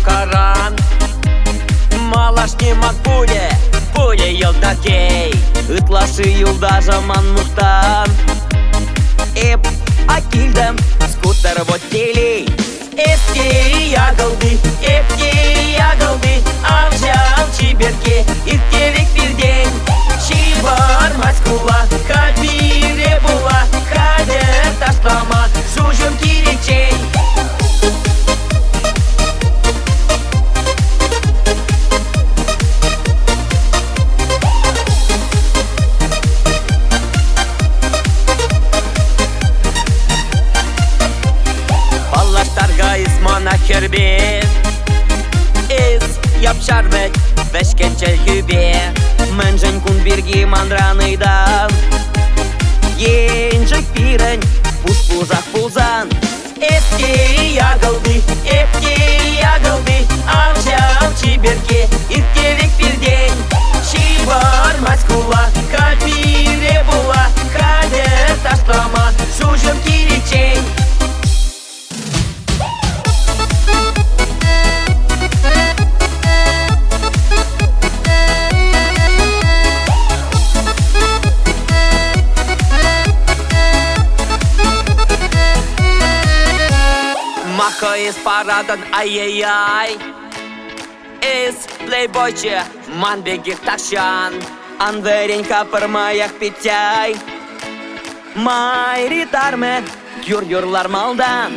karan Малашнимак пуле йылтакей Ытлашы юлда жаман мухтан Эп акилдем скутер вот телей Эпке ягылды Авжал чиберке иркелек бирден Чибар маскула кальбире була Кадер ташлама жужым киречей Ismana kerbe yapşarmek veşkeçel kübe Menjen kun birgi mandranıydan Yenjek piren puzak puzan Epke yagıldı Avjal çiberke irkelek birden Şivar maskula kalbire bula Kader taşlama jujum kiriçey Маха из парадан ай-яй-яй Из плейбойче манбегих такшан Анверень капырмаях питяй Май ритарме юр-юрлар малдан